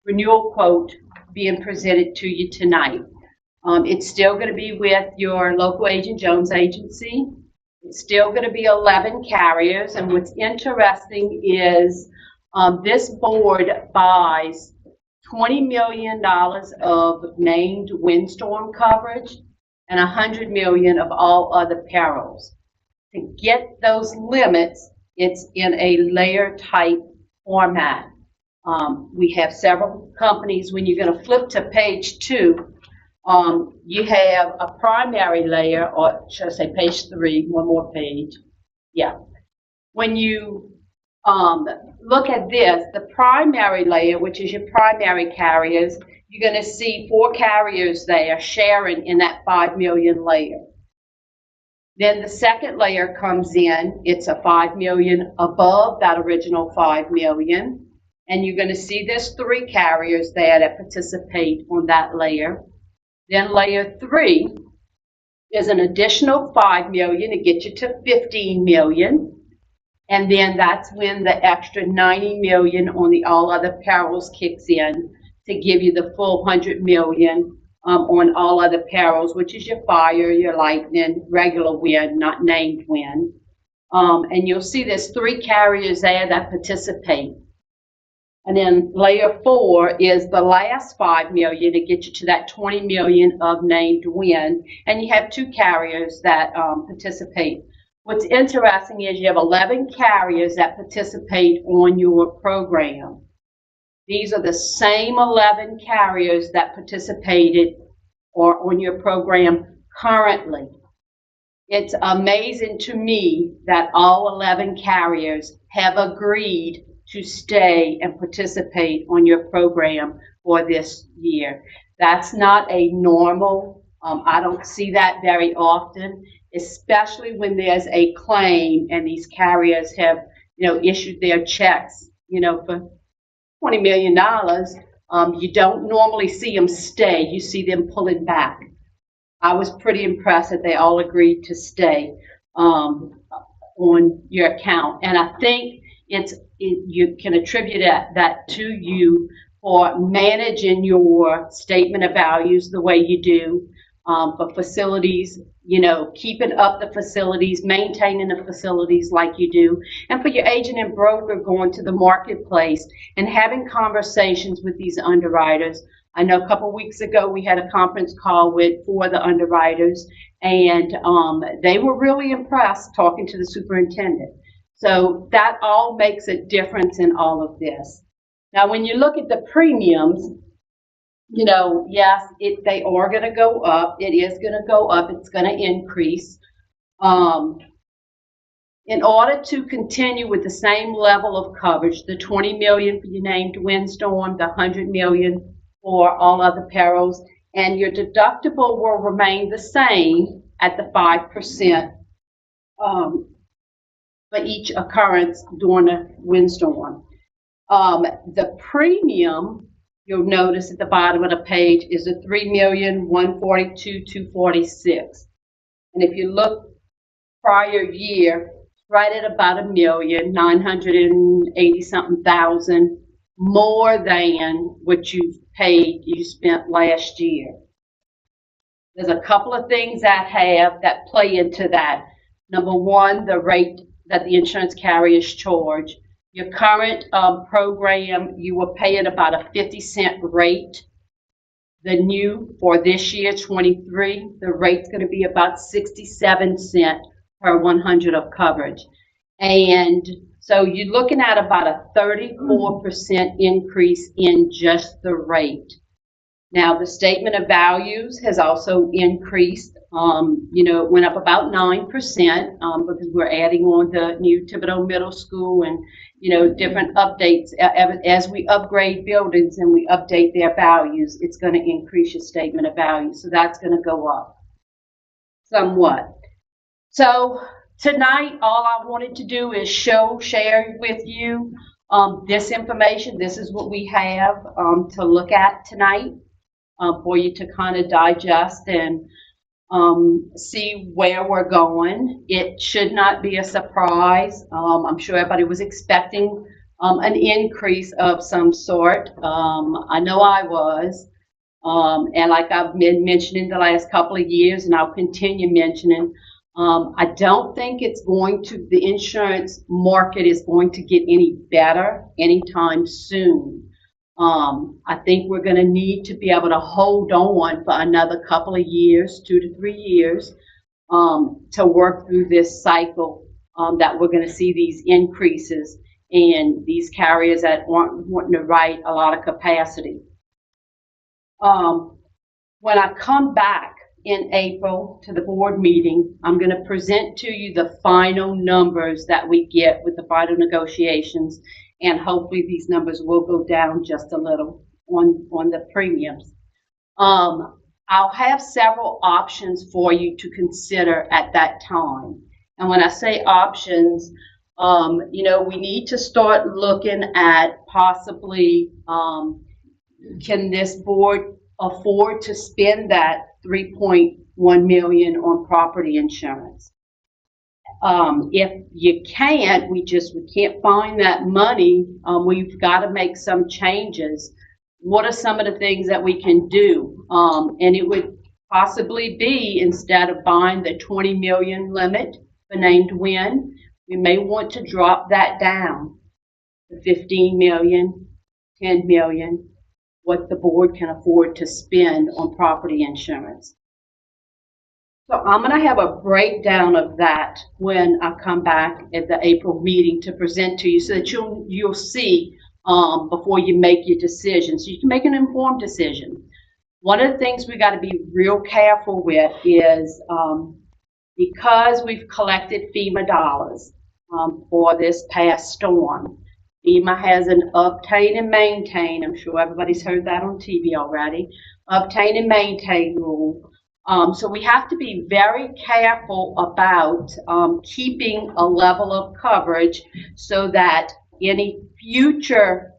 renewal quote being presented to you tonight. It's still going to be with your local agent Jones Agency. It's still going to be 11 carriers. And what's interesting is this board buys $20 million of named windstorm coverage and $100 million of all other perils. To get those limits, it's in a layer type format. We have several companies. When you're going to flip to page 2, you have a primary layer, or should I say page 3, one more page. Yeah. When you look at this, the primary layer, which is your primary carriers, you're going to see 4 carriers there sharing in that 5 million layer. Then the second layer comes in. It's a 5 million above that original 5 million. And you're going to see there's 3 carriers there that participate on that layer. Then layer 3 is an additional 5 million to get you to 15 million. And then that's when the extra 90 million on the all other perils kicks in to give you the full 100 million on all other perils, which is your fire, your lightning, regular wind, not named wind. And you'll see there's 3 carriers there that participate. And then layer 4 is the last 5 million to get you to that 20 million of named wind. And you have 2 carriers that participate. What's interesting is you have 11 carriers that participate on your program. These are the same 11 carriers that participated or on your program currently. It's amazing to me that all 11 carriers have agreed to stay and participate on your program for this year. That's not a normal, I don't see that very often, especially when there's a claim and these carriers have, issued their checks, for $20 million. You don't normally see them stay. You see them pulling back. I was pretty impressed that they all agreed to stay on your account. And I think you can attribute that to you for managing your statement of values the way you do, for facilities, keeping up the facilities, maintaining the facilities like you do, and for your agent and broker going to the marketplace and having conversations with these underwriters. I know a couple weeks ago we had a conference call for the underwriters, and they were really impressed talking to the superintendent. So that all makes a difference in all of this. Now, when you look at the premiums, yes, they are going to go up. It is going to go up. It's going to increase. In order to continue with the same level of coverage, the 20 million for your named windstorm, the 100 million for all other perils, and your deductible will remain the same at the 5% for each occurrence during a windstorm. The premium, you'll notice at the bottom of the page, is a $3,142,246. And if you look prior year, right at about $1,980,something thousand more than what you spent last year. There's a couple of things that play into that. Number one, the rate that the insurance carriers charge. Your current program, you were paying about a 50-cent rate. The new, for this year, 23, the rate's going to be about 67 cents per 100 of coverage. And so you're looking at about a 34% increase in just the rate. Now, the statement of values has also increased. It went up about 9% because we're adding on the new Thibodeau Middle School and, different updates. As we upgrade buildings and we update their values, it's going to increase your statement of values. So that's going to go up somewhat. So tonight, all I wanted to do is share with you this information. This is what we have to look at tonight. For you to kind of digest and see where we're going. It should not be a surprise. I'm sure everybody was expecting an increase of some sort. I know I was. And like I've been mentioning the last couple of years, and I'll continue mentioning, I don't think the insurance market is going to get any better anytime soon. I think we're going to need to be able to hold on for another couple of years, 2 to 3 years, to work through this cycle, that we're going to see these increases and these carriers that aren't wanting to write a lot of capacity. When I come back in April to the board meeting, I'm going to present to you the final numbers that we get with the final negotiations, and hopefully these numbers will go down just a little on the premiums. I'll have several options for you to consider at that time. And when I say options, we need to start looking at possibly, can this board afford to spend that $3.1 million on property insurance? If you can't, we can't find that money. We've got to make some changes. What are some of the things that we can do? And it would possibly be, instead of buying the 20 million limit for named wind, we may want to drop that down to 15 million, 10 million, what the board can afford to spend on property insurance. So I'm going to have a breakdown of that when I come back at the April meeting to present to you, so that you'll see before you make your decision, so you can make an informed decision. One of the things we got to be real careful with is, because we've collected FEMA dollars for this past storm, FEMA has an obtain and maintain, I'm sure everybody's heard that on TV already, obtain and maintain rule. So we have to be very careful about keeping a level of coverage so that any future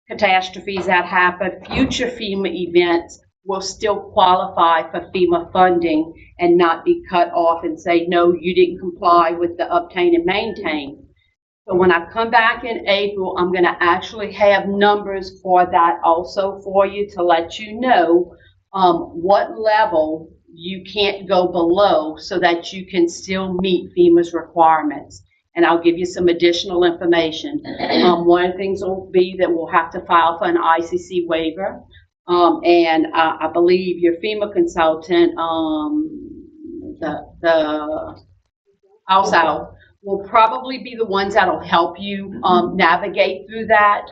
catastrophes that happen, future FEMA events, will still qualify for FEMA funding and not be cut off and say, no, you didn't comply with the obtain and maintain. So when I come back in April, I'm going to actually have numbers for that also for you, to let you know what level you can't go below so that you can still meet FEMA's requirements. And I'll give you some additional information. One of the things will be that we'll have to file for an ICC waiver. And I believe your FEMA consultant, the also will probably be the ones that'll help you navigate through that.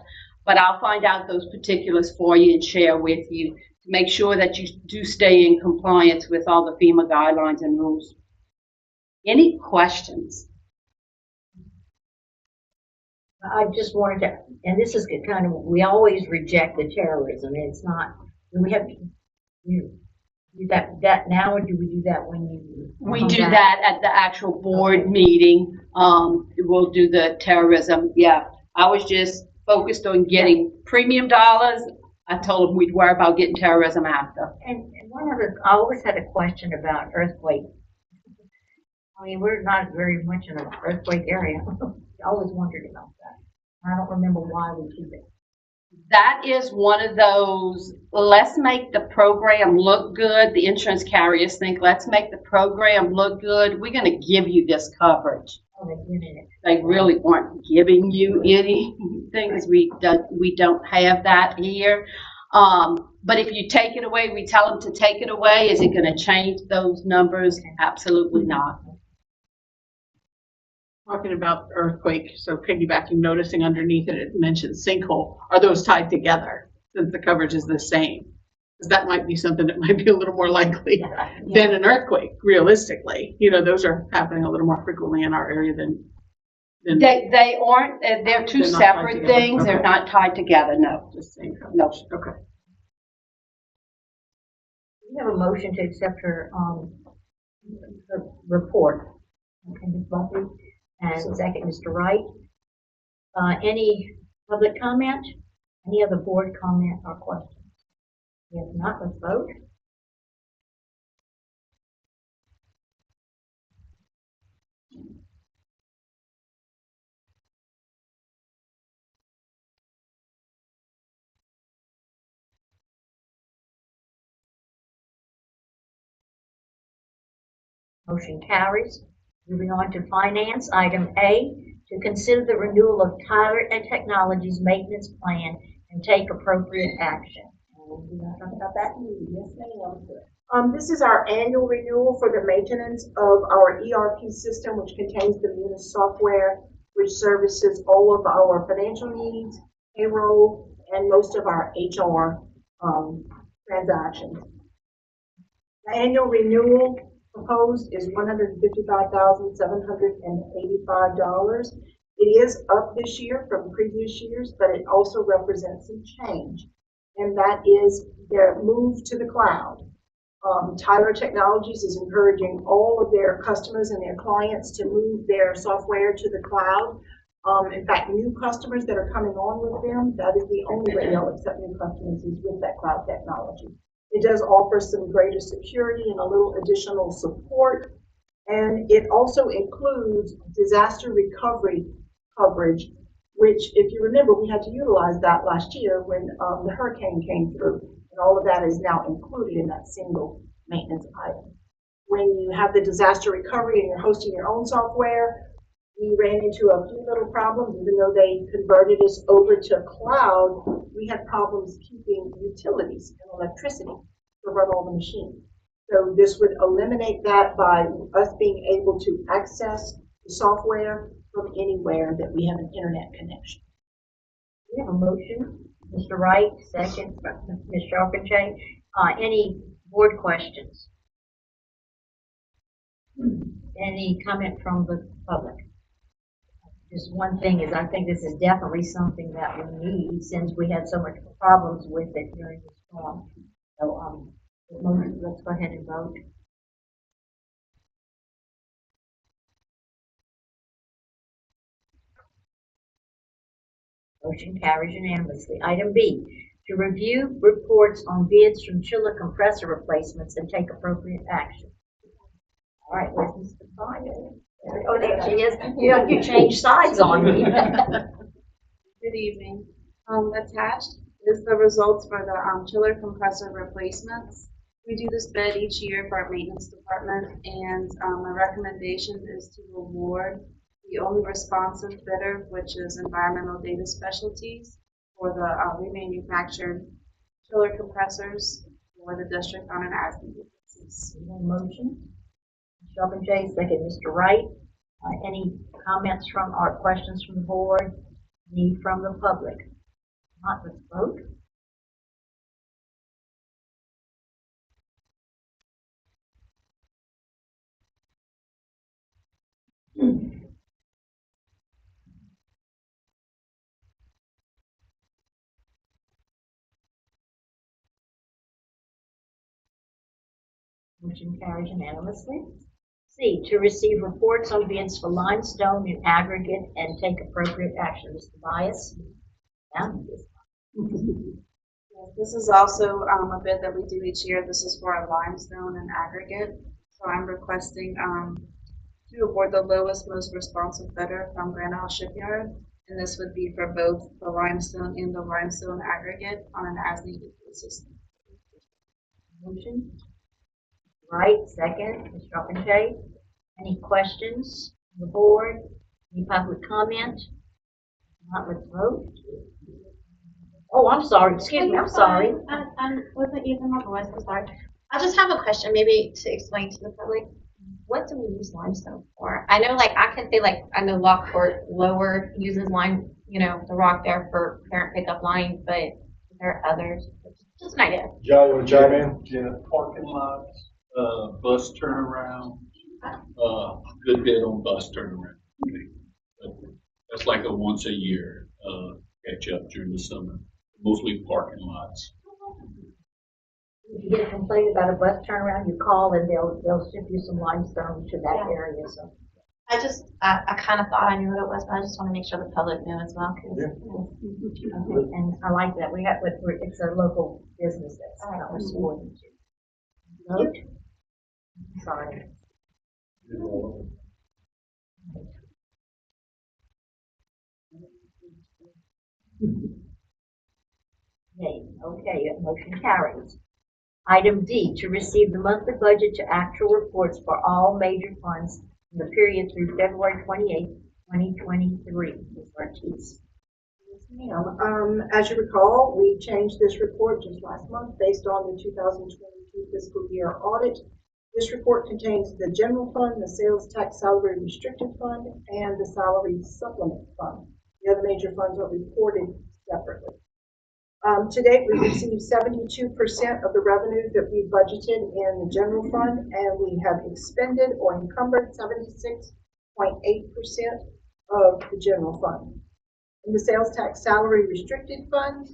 But I'll find out those particulars for you and share with you to make sure that you do stay in compliance with all the FEMA guidelines and rules. Any questions? I just wanted to, and this is kind of, we always reject the terrorism. It's not, we have, you do that now, or do we do that when you? We do that at the actual board meeting. We'll do the terrorism. Yeah, I was just focused on getting premium dollars. I told them we'd worry about getting terrorism after. And one other, I always had a question about earthquake. I mean, we're not very much in an earthquake area. I always wondered about that. I don't remember why we keep it. That is one of those, let's make the program look good. The insurance carriers think, let's make the program look good. We're going to give you this coverage. Oh, they're giving it. They really aren't giving you anything, because we don't have that here. But if you take it away, we tell them to take it away. Is it going to change those numbers? Absolutely not. Talking about earthquake, so piggybacking, noticing underneath it, it mentions sinkhole. Are those tied together since the coverage is the same? Because that might be something that might be a little more likely than an earthquake, realistically. You know, those are happening a little more frequently in our area than They aren't, they're two separate things. Okay. They're not tied together, no. Just same coverage. No. Okay. We have a motion to accept her report. Okay, Ms. Buckley, and second, Mr. Wright. Any public comment? Any other board comment or questions? If not, let's vote. Motion carries. Moving on to finance, item A, to consider the renewal of Tyler and Technologies maintenance plan and take appropriate action. And we want to talk about that? Yes, ma'am. This is our annual renewal for the maintenance of our ERP system, which contains the Munis software, which services all of our financial needs, payroll, and most of our HR transactions. The annual renewal proposed is $155,785. It is up this year from previous years, but it also represents some change, and that is their move to the cloud. Tyler Technologies is encouraging all of their customers and their clients to move their software to the cloud. In fact, new customers that are coming on with them, that is the only way they'll accept new customers is with that cloud technology. It does offer some greater security and a little additional support, and it also includes disaster recovery coverage, which, if you remember, we had to utilize that last year when the hurricane came through, and all of that is now included in that single maintenance item. When you have the disaster recovery and you're hosting your own software, we ran into a few little problems. Even though they converted us over to cloud, we had problems keeping utilities and electricity to run all the machines. So this would eliminate that by us being able to access the software from anywhere that we have an internet connection. We have a motion. Mr. Wright, second, Ms. Charpentier. Any board questions? Any comment from the public? Just one thing is, I think this is definitely something that we need since we had so much problems with it during the storm. So, let's go ahead and vote. Motion carries unanimously. Item B, to review reports on bids from chiller compressor replacements and take appropriate action. All right, where's Mr. Fire? Oh, there she is. You changed sides on me. Good evening. Attached is the results for the chiller compressor replacements. We do this bid each year for our maintenance department, and my recommendation is to award the only responsive bidder, which is Environmental Data Specialties, for the remanufactured chiller compressors for the district on an as-needed basis. Motion. Charpentier, second, Mr. Wright. Any comments from or questions from the board? Any from the public? Not, let's vote. Motion carries unanimously. C, to receive reports on bids for limestone in aggregate and take appropriate action. Mr. Bias? Yeah. This is also a bid that we do each year. This is for a limestone and aggregate. So I'm requesting to award the lowest, most responsive bidder from Grand Isle Shipyard. And this would be for both the limestone and the limestone aggregate on an as-needed basis. Motion. Right, second, Ms. Charpentier. Any questions from the board? Any public comment? Not, let's vote. Oh, I'm sorry, excuse me, I'm sorry. I wasn't using my voice, I'm sorry. I just have a question, maybe to explain to the public. What do we use limestone for? I know, like, I can say, like, I know Lockport Lower uses lime, the rock there for parent pickup lines, but there are others. Just an idea. Joe, you want to chime in? Yeah, parking lots, bus turnaround, good bit on bus turnaround. But that's like a once a year, catch up during the summer, mostly parking lots. If you get a complaint about a bus turnaround, you call and they'll ship you some limestone to that area, so. I kind of thought I knew what it was, but I just want to make sure the public knew as well. And I like that, it's a local business that's we're supporting too. Vote? Sorry. Okay, motion carries. Item D, to receive the monthly budget to actual reports for all major funds in the period through February 28th, 2023. Ms. Ortiz. Yes, ma'am. As you recall, we changed this report just last month based on the 2022 fiscal year audit. This report contains the general fund, the sales tax salary restricted fund, and the salary supplement fund. The other major funds are reported separately. To date, we received 72% of the revenue that we budgeted in the general fund, and we have expended or encumbered 76.8% of the general fund. In the sales tax salary restricted fund,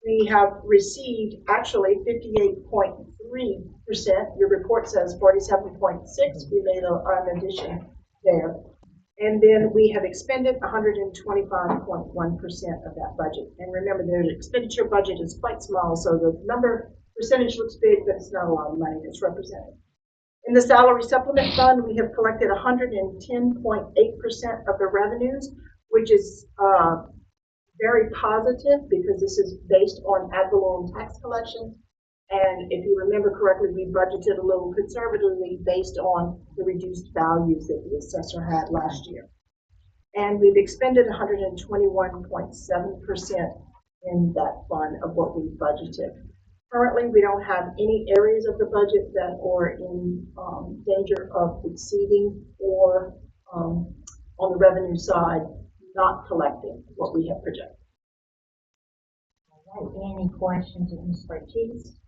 we have received actually 58.3%. Your report says 47.6. We made an addition there. And then we have expended 125.1% of that budget. And remember, the expenditure budget is quite small, so the percentage looks big, but it's not a lot of money that's represented. In the salary supplement fund, we have collected 110.8% of the revenues, which is very positive because this is based on ad valorem tax collection. And if you remember correctly, we budgeted a little conservatively based on the reduced values that the assessor had last year. And we've expended 121.7% in that fund of what we budgeted. Currently, we don't have any areas of the budget that are in danger of exceeding or on the revenue side, not collecting what we have projected. All right, any questions of Ms. Ortiz?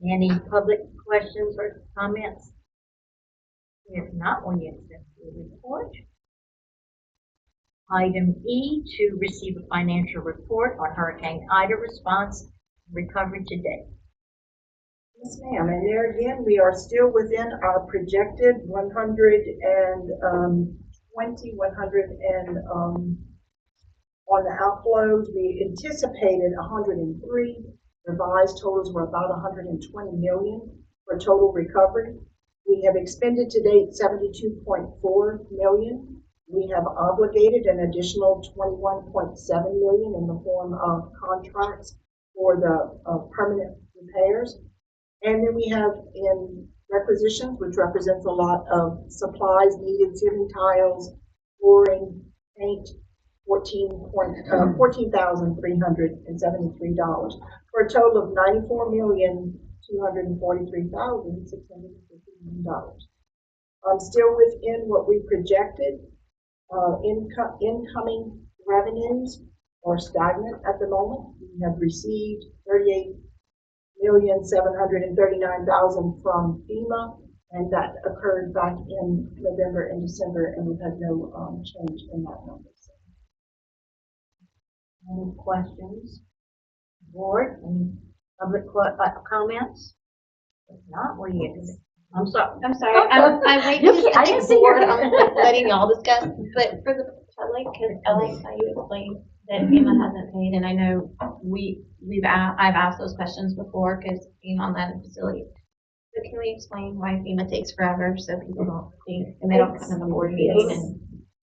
Any public questions or comments? If not, will you accept the report? Item E, to receive a financial report on Hurricane Ida response and recovery to date. Yes, ma'am. And there again, we are still within our projected 100 on the outflows. We anticipated 103. Revised totals were about 120 million for total recovery. We have expended to date 72.4 million. We have obligated an additional 21.7 million in the form of contracts for the permanent repairs. And then we have in requisitions, which represents a lot of supplies needed, ceiling tiles, flooring, paint, $14,373 for a total of $94,243,659. Still within what we projected. Incoming revenues are stagnant at the moment. We have received $38,739,000 from FEMA, and that occurred back in November and December, and we've had no change in that number. Any questions? Board, any public comments? If not, will you accept? I'm sorry. I'm sorry. I'm waiting You to can't- I didn't see board. your- I'm letting y'all discuss. But for the public, because I like how you explained that FEMA hasn't paid, and I know I've asked those questions before because FEMA led the facility. So can we explain why FEMA takes forever so people don't think and they don't come to the board meeting and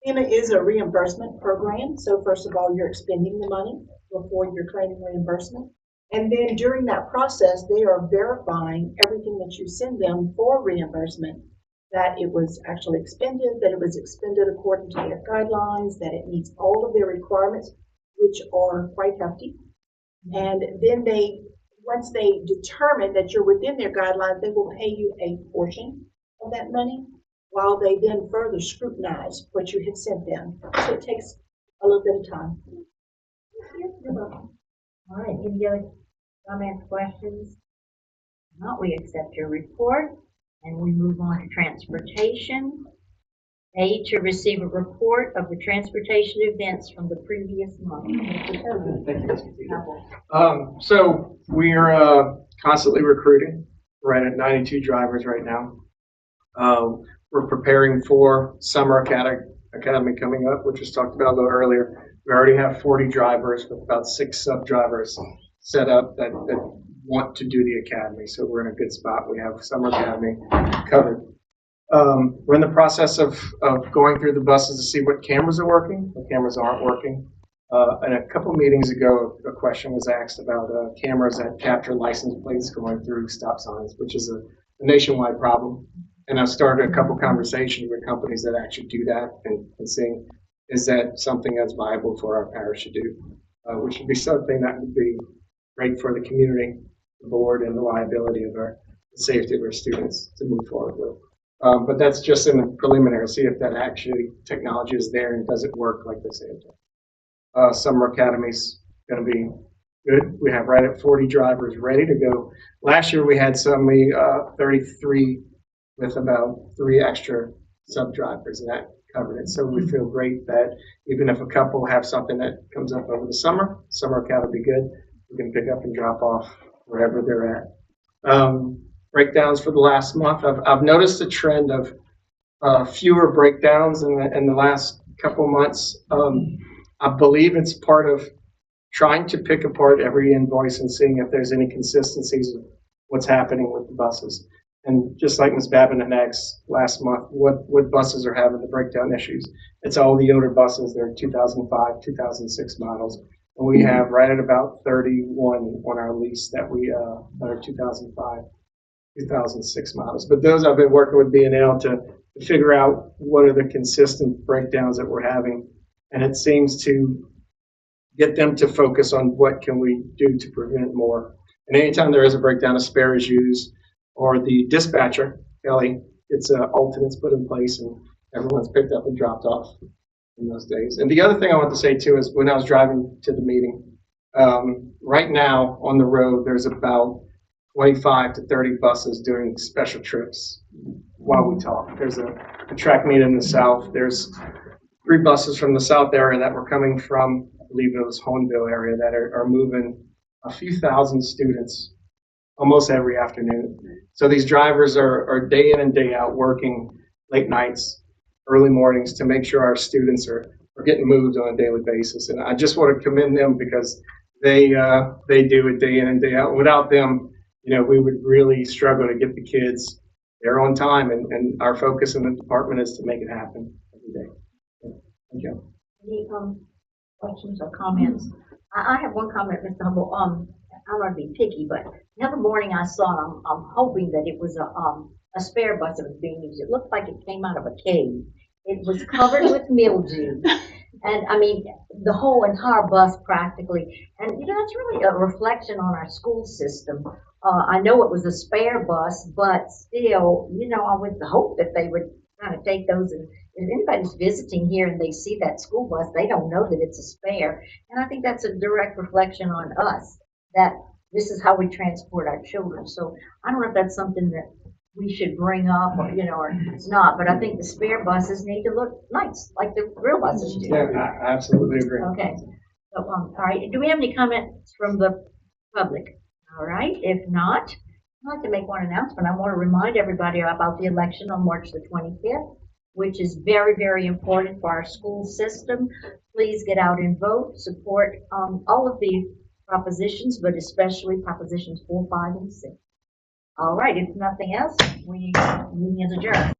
FEMA is a reimbursement program. So first of all, you're expending the money before you're claiming reimbursement. And then during that process, they are verifying everything that you send them for reimbursement, that it was actually expended, that it was expended according to their guidelines, that it meets all of their requirements, which are quite hefty. And then once they determine that you're within their guidelines, they will pay you a portion of that money, while they then further scrutinize what you had sent them. So it takes a little bit of time. You're welcome. All right, any other comments, questions? If not, we accept your report, and we move on to transportation. A, to receive a report of the transportation events from the previous month. Mr. Toby. So we are constantly recruiting. We're at 92 drivers right now. We're preparing for Summer Academy coming up, which was talked about a little earlier. We already have 40 drivers with about 6 sub-drivers set up that want to do the academy. So we're in a good spot. We have Summer Academy covered. We're in the process of going through the buses to see what cameras are working, what cameras aren't working. And a couple meetings ago, a question was asked about cameras that capture license plates going through stop signs, which is a nationwide problem. And I've started a couple conversations with companies that actually do that and seeing, is that something that's viable for our parish to do? Which would be something that would be great for the community, the board, and the liability of the safety of our students to move forward with. But that's just in the preliminary, see if that actually technology is there and does it work like they say it does. Summer Academy's going to be good. We have right at 40 drivers ready to go. Last year we had 33 with about 3 extra sub-drivers, and that covered it. So we feel great that even if a couple have something that comes up over the summer Academy will be good. We can pick up and drop off wherever they're at. Breakdowns for the last month. I've noticed a trend of fewer breakdowns in the last couple months. I believe it's part of trying to pick apart every invoice and seeing if there's any consistencies of what's happening with the buses. And just like Ms. Babin and X last month, what buses are having the breakdown issues? It's all the older buses. They're 2005, 2006 models. And we have right at about 31 on our lease that are 2005, 2006 models. But those I've been working with B&L to figure out what are the consistent breakdowns that we're having. And it seems to get them to focus on what can we do to prevent more. And anytime there is a breakdown, a spare is used, or the dispatcher, Kelly, gets alternates put in place and everyone's picked up and dropped off in those days. And the other thing I want to say too is when I was driving to the meeting, right now on the road, there's about 25 to 30 buses doing special trips while we talk. There's a track meet in the south. There's 3 buses from the south area that were coming from, I believe it was Hornville area, that are moving a few thousand students almost every afternoon. So these drivers are day in and day out working late nights, early mornings to make sure our students are getting moved on a daily basis. And I just want to commend them because they do it day in and day out. Without them, we would really struggle to get the kids there on time. And our focus in the department is to make it happen every day. Thank you. Any questions or comments? I have one comment, Mr. Humble. I don't want to be picky, but the other morning I saw, I'm hoping that it was a spare bus that was being used. It looked like it came out of a cave. It was covered with mildew. And I mean, the whole entire bus practically. And, that's really a reflection on our school system. I know it was a spare bus, but still, I would hope that they would kind of take those and if anybody's visiting here and they see that school bus, they don't know that it's a spare. And I think that's a direct reflection on us, that this is how we transport our children. So I don't know if that's something that we should bring up or, or it's not, but I think the spare buses need to look nice, like the real buses do. Yeah, I absolutely agree. Okay. So, all right. Do we have any comments from the public? All right. If not, I'd like to make one announcement. I want to remind everybody about the election on March the 25th, which is very, very important for our school system. Please get out and vote. Support all of the propositions, but especially propositions 4, 5, and 6. All right. If nothing else, meeting is adjourned.